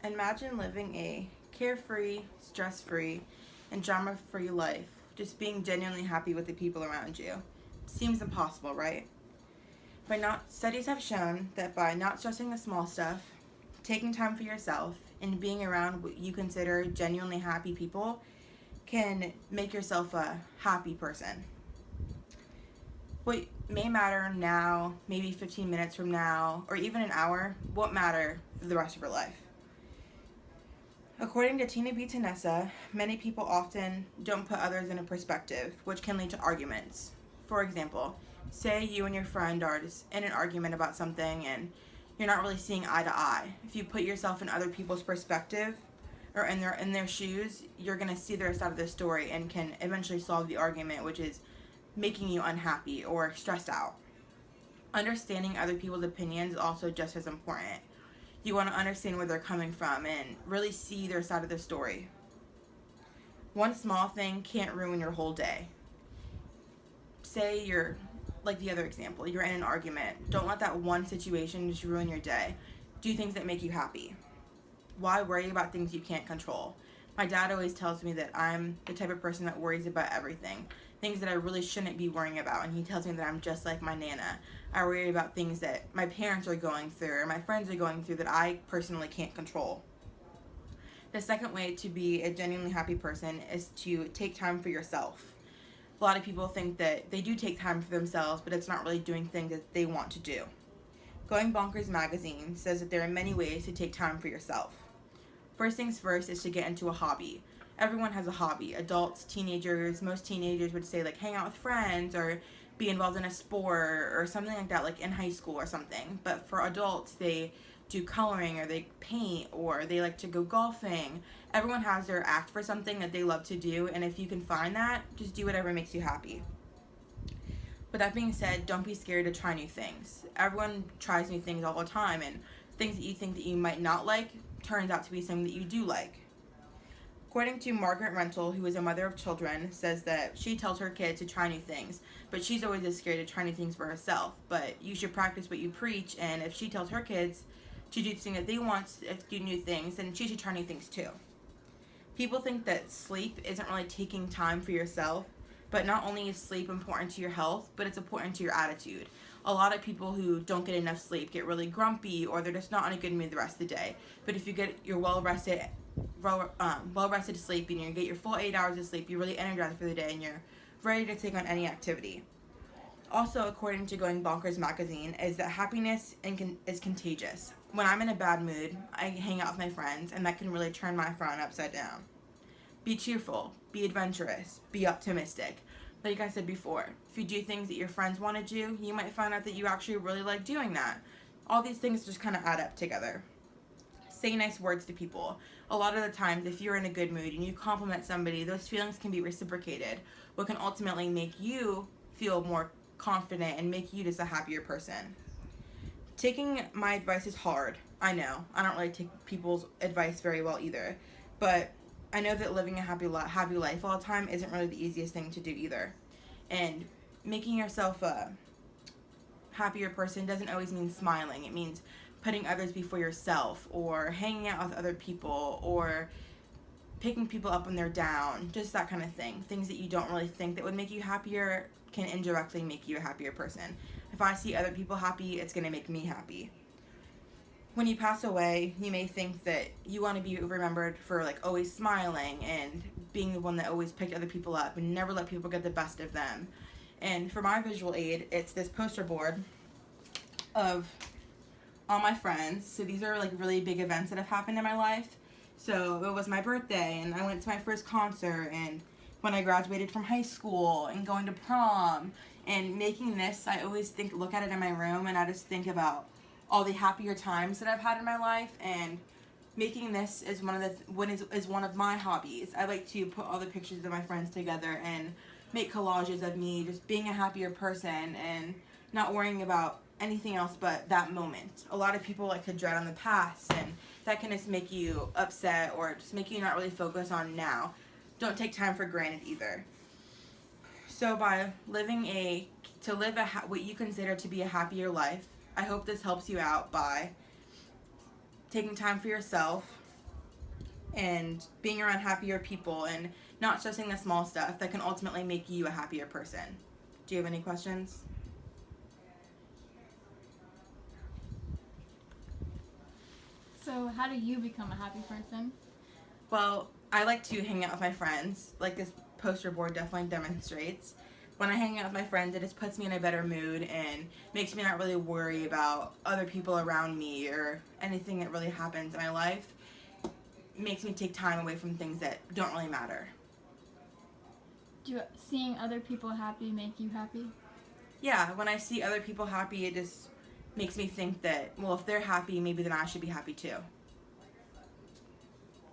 Imagine living a carefree, stress-free, and drama-free life, just being genuinely happy with the people around you. Seems impossible, right? Studies have shown that by not stressing the small stuff, taking time for yourself, and being around what you consider genuinely happy people can make yourself a happy person. What may matter now, maybe 15 minutes from now, or even an hour, won't matter for the rest of your life. According to Tina B. Tanessa, many people often don't put others in a perspective, which can lead to arguments. For example, say you and your friend are just in an argument about something and you're not really seeing eye to eye. If you put yourself in other people's perspective or in their shoes, you're gonna see their side of the story and can eventually solve the argument, which is making you unhappy or stressed out. Understanding other people's opinions is also just as important. You want to understand where they're coming from and really see their side of the story. One small thing can't ruin your whole day. Say you're, like the other example, you're in an argument. Don't let that one situation just ruin your day. Do things that make you happy. Why worry about things you can't control? My dad always tells me that I'm the type of person that worries about everything. Things that I really shouldn't be worrying about. And he tells me that I'm just like my Nana. I worry about things that my parents are going through or my friends are going through that I personally can't control. The second way to be a genuinely happy person is to take time for yourself. A lot of people think that they do take time for themselves, but it's not really doing things that they want to do. Going Bonkers magazine says that there are many ways to take time for yourself. First things first is to get into a hobby. Everyone has a hobby. Adults, teenagers, most teenagers would say like hang out with friends or be involved in a sport or something like that, like in high school or something. But for adults, they do coloring or they paint or they like to go golfing. Everyone has their act for something that they love to do, and if you can find that, just do whatever makes you happy. But that being said, don't be scared to try new things. Everyone tries new things all the time, and things that you think that you might not like turns out to be something that you do like. According to Margaret Rental, who is a mother of children, says that she tells her kids to try new things, but she's always as scared to try new things for herself. But you should practice what you preach, and if she tells her kids to do things that they want to do new things, then she should try new things too. People think that sleep isn't really taking time for yourself, but not only is sleep important to your health, but it's important to your attitude. A lot of people who don't get enough sleep get really grumpy or they're just not in a good mood the rest of the day. But if you get your well rested sleep and you get your full 8 hours of sleep, you're really energized for the day and you're ready to take on any activity. Also, according to Going Bonkers magazine, is that happiness is contagious. When I'm in a bad mood, I hang out with my friends, and that can really turn my frown upside down. Be cheerful, be adventurous, be optimistic. Like I said before, if you do things that your friends want to do, you might find out that you actually really like doing that. All these things just kind of add up together. Say nice words to people. A lot of the times, if you're in a good mood and you compliment somebody, those feelings can be reciprocated, what can ultimately make you feel more confident and make you just a happier person. Taking my advice is hard. I know. I don't really take people's advice very well either. But I know that living a happy life all the time isn't really the easiest thing to do either. And making yourself a happier person doesn't always mean smiling. It means putting others before yourself or hanging out with other people or picking people up when they're down, just that kind of thing. Things that you don't really think that would make you happier can indirectly make you a happier person. If I see other people happy, it's going to make me happy. When you pass away, you may think that you want to be remembered for like always smiling and being the one that always picked other people up and never let people get the best of them. And for my visual aid, it's this poster board of all my friends. So these are like really big events that have happened in my life. So it was my birthday and I went to my first concert, and when I graduated from high school and going to prom, and making this, I always look at it in my room and I just think about all the happier times that I've had in my life, and making this is one of my hobbies. I like to put all the pictures of my friends together and make collages of me just being a happier person and not worrying about anything else but that moment. A lot of people like to dread on the past, and that can just make you upset or just make you not really focus on now. Don't take time for granted either. So by live what you consider to be a happier life, I hope this helps you out by taking time for yourself, and being around happier people and not stressing the small stuff that can ultimately make you a happier person. Do you have any questions? So, how do you become a happy person? Well, I like to hang out with my friends, like this poster board definitely demonstrates. When I hang out with my friends, it just puts me in a better mood and makes me not really worry about other people around me or anything that really happens in my life. Makes me take time away from things that don't really matter. Do seeing other people happy make you happy? Yeah, when I see other people happy, it just makes me think that, well, if they're happy, maybe then I should be happy too.